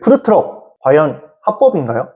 푸드트럭 과연 합법인가요?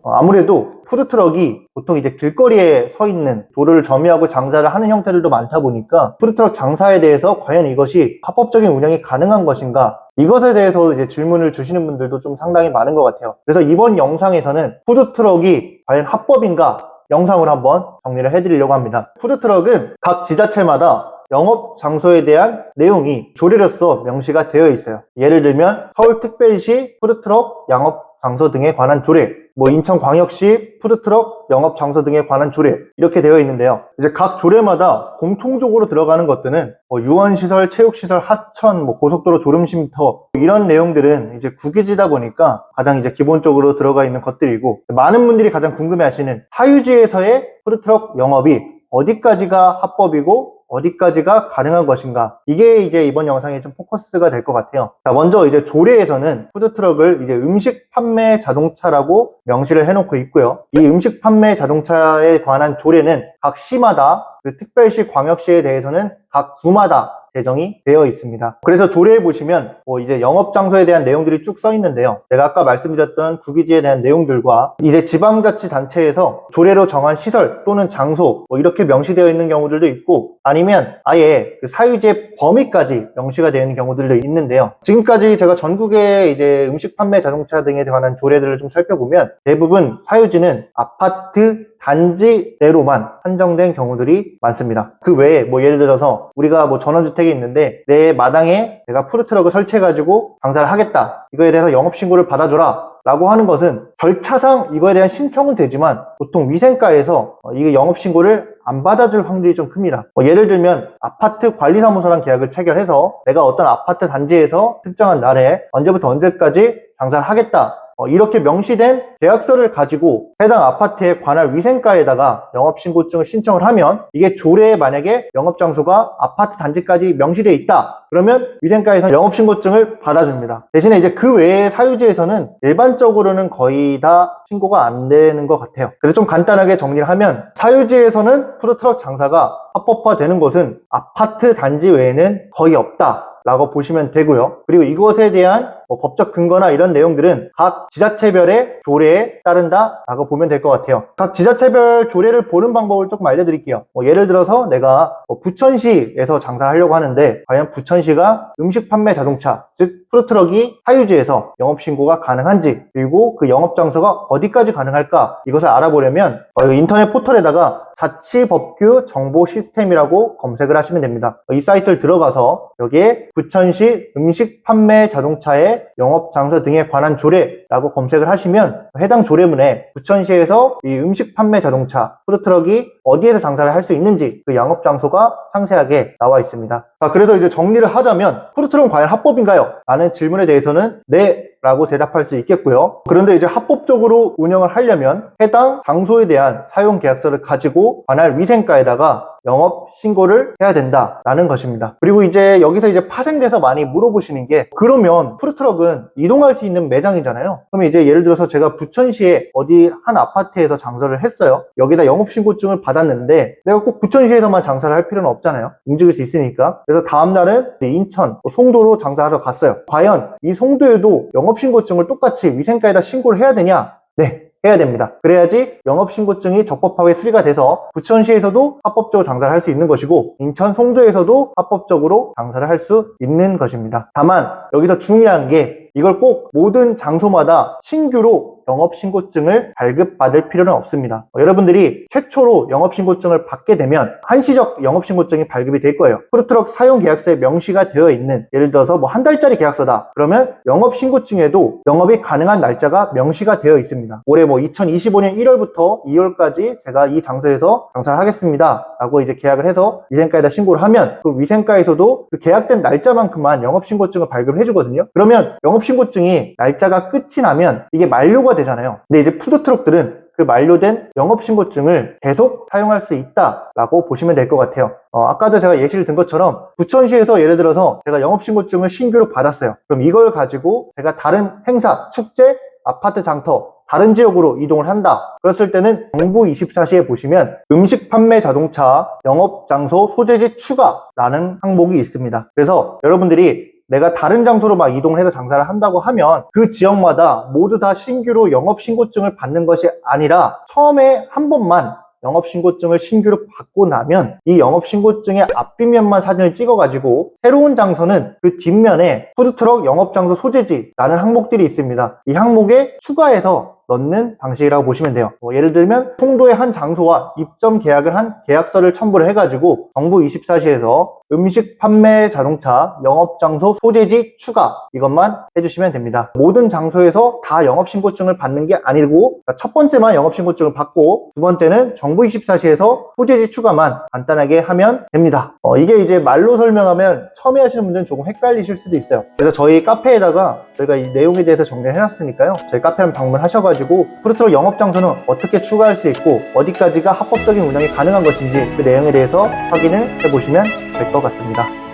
아무래도 푸드트럭이 보통 이제 길거리에 서 있는 도로를 점유하고 장사를 하는 형태들도 많다 보니까 푸드트럭 장사에 대해서 과연 이것이 합법적인 운영이 가능한 것인가, 이것에 대해서 이제 질문을 주시는 분들도 좀 상당히 많은 것 같아요. 그래서 이번 영상에서는 푸드트럭이 과연 합법인가 영상을 한번 정리를 해드리려고 합니다. 푸드트럭은 각 지자체마다 영업 장소에 대한 내용이 조례로서 명시가 되어 있어요. 예를 들면 서울특별시 푸드트럭 영업 장소 등에 관한 조례, 인천광역시 푸드트럭 영업 장소 등에 관한 조례, 이렇게 되어 있는데요. 이제 각 조례마다 공통적으로 들어가는 것들은 유원시설, 체육시설, 하천, 고속도로 졸음쉼터, 이런 내용들은 이제 국유지다 보니까 가장 이제 기본적으로 들어가 있는 것들이고, 많은 분들이 가장 궁금해하시는 사유지에서의 푸드트럭 영업이 어디까지가 합법이고 어디까지가 가능한 것인가, 이게 이제 이번 영상에 좀 포커스가 될 것 같아요. 자, 먼저 이제 조례에서는 푸드트럭을 이제 음식 판매 자동차라고 명시를 해놓고 있고요. 이 음식 판매 자동차에 관한 조례는 각 시마다, 그 특별시, 광역시에 대해서는 각 구마다 제정이 되어 있습니다. 그래서 조례에 보시면 이제 영업장소에 대한 내용들이 쭉 써 있는데요. 제가 아까 말씀드렸던 국유지에 대한 내용들과 이제 지방자치단체에서 조례로 정한 시설 또는 장소 이렇게 명시되어 있는 경우들도 있고, 아니면 아예 그 사유지의 범위까지 명시가 되어 있는 경우들도 있는데요. 지금까지 제가 전국의 이제 음식 판매 자동차 등에 관한 조례들을 좀 살펴보면 대부분 사유지는 아파트 단지 내로만 한정된 경우들이 많습니다. 그 외에 예를 들어서 우리가 전원주택이 있는데 내 마당에 내가 푸드트럭을 설치해가지고 장사를 하겠다, 이거에 대해서 영업신고를 받아줘라 라고 하는 것은 절차상 이거에 대한 신청은 되지만 보통 위생과에서 이 영업신고를 안 받아줄 확률이 좀 큽니다. 예를 들면 아파트 관리사무소랑 계약을 체결해서 내가 어떤 아파트 단지에서 특정한 날에 언제부터 언제까지 장사를 하겠다, 이렇게 명시된 계약서를 가지고 해당 아파트에 관할 위생과에다가 영업신고증을 신청을 하면, 이게 조례에 만약에 영업장소가 아파트 단지까지 명시되어 있다 그러면 위생과에서 영업신고증을 받아줍니다. 대신에 이제 그 외의 사유지에서는 일반적으로는 거의 다 신고가 안 되는 것 같아요. 그래서 좀 간단하게 정리를 하면, 사유지에서는 푸드트럭 장사가 합법화되는 것은 아파트 단지 외에는 거의 없다 라고 보시면 되고요. 그리고 이것에 대한 법적 근거나 이런 내용들은 각 지자체별의 조례에 따른다 라고 보면 될 것 같아요. 각 지자체별 조례를 보는 방법을 조금 알려드릴게요. 예를 들어서 내가 부천시에서 장사를 하려고 하는데 과연 부천시가 음식 판매 자동차, 즉 푸드트럭이 사유지에서 영업신고가 가능한지, 그리고 그 영업장소가 어디까지 가능할까, 이것을 알아보려면 인터넷 포털에다가 자치법규 정보 시스템이라고 검색을 하시면 됩니다. 이 사이트를 들어가서 여기에 부천시 음식 판매 자동차의 영업장소 등에 관한 조례라고 검색을 하시면 해당 조례문에 부천시에서 이 음식 판매 자동차, 푸드트럭이 어디에서 장사를 할 수 있는지 그 영업장소가 상세하게 나와 있습니다. 자, 그래서 이제 정리를 하자면 푸드트럭은 과연 합법인가요? 라는 질문에 대해서는 네 라고 대답할 수 있겠고요. 그런데 이제 합법적으로 운영을 하려면 해당 장소에 대한 사용 계약서를 가지고 관할 위생과에다가 영업 신고를 해야 된다라는 것입니다. 그리고 이제 여기서 이제 파생돼서 많이 물어보시는 게, 그러면 푸드트럭은 이동할 수 있는 매장이잖아요. 그러면 이제 예를 들어서 제가 부천시에 어디 한 아파트에서 장사를 했어요. 여기다 영업신고증을 받았는데 내가 꼭 부천시에서만 장사를 할 필요는 없잖아요. 움직일 수 있으니까. 그래서 다음날은 인천, 송도로 장사하러 갔어요. 과연 이 송도에도 영업신고증을 똑같이 위생과에다 신고를 해야 되냐? 네, 해야 됩니다. 그래야지 영업신고증이 적법하게 수리가 돼서 부천시에서도 합법적으로 장사를 할 수 있는 것이고, 인천, 송도에서도 합법적으로 장사를 할 수 있는 것입니다. 다만 여기서 중요한 게, 이걸 꼭 모든 장소마다 신규로 영업신고증을 발급받을 필요는 없습니다. 여러분들이 최초로 영업신고증을 받게 되면 한시적 영업신고증이 발급이 될 거예요. 푸드트럭 사용계약서에 명시가 되어 있는, 예를 들어서 한 달짜리 계약서다 그러면 영업신고증에도 영업이 가능한 날짜가 명시가 되어 있습니다. 올해 2025년 1월부터 2월까지 제가 이 장소에서 장사를 하겠습니다 라고 이제 계약을 해서 위생과에다 신고를 하면 그 위생과에서도 그 계약된 날짜만큼만 영업신고증을 발급을 해주거든요. 그러면 영업신고증이 날짜가 끝이 나면 이게 만료가 되잖아요. 근데 이제 푸드트럭들은 그 만료된 영업신고증을 계속 사용할 수 있다라고 보시면 될 것 같아요. 아까도 제가 예시를 든 것처럼 부천시에서 예를 들어서 제가 영업신고증을 신규로 받았어요. 그럼 이걸 가지고 제가 다른 행사, 축제, 아파트 장터 다른 지역으로 이동을 한다. 그랬을 때는 정부 24시에 보시면 음식 판매 자동차 영업 장소 소재지 추가라는 항목이 있습니다. 그래서 여러분들이 내가 다른 장소로 막 이동을 해서 장사를 한다고 하면 그 지역마다 모두 다 신규로 영업신고증을 받는 것이 아니라 처음에 한 번만 영업신고증을 신규로 받고 나면 이 영업신고증의 앞뒷면만 사진을 찍어가지고 새로운 장소는 그 뒷면에 푸드트럭 영업장소 소재지라는 항목들이 있습니다. 이 항목에 추가해서 넣는 방식이라고 보시면 돼요. 예를 들면 송도의 한 장소와 입점 계약을 한 계약서를 첨부를 해가지고 정부 24시에서 음식 판매 자동차 영업장소 소재지 추가 이것만 해주시면 됩니다. 모든 장소에서 다 영업신고증을 받는 게 아니고 첫 번째만 영업신고증을 받고 두 번째는 정부 24시에서 소재지 추가만 간단하게 하면 됩니다. 이게 이제 말로 설명하면 처음 하시는 분들은 조금 헷갈리실 수도 있어요. 그래서 저희 카페에다가 저희가 이 내용에 대해서 정리를 해놨으니까요. 저희 카페 한번 방문하셔가지고 푸드트럭 영업장소는 어떻게 추가할 수 있고 어디까지가 합법적인 운영이 가능한 것인지 그 내용에 대해서 확인을 해보시면 될 것 같습니다.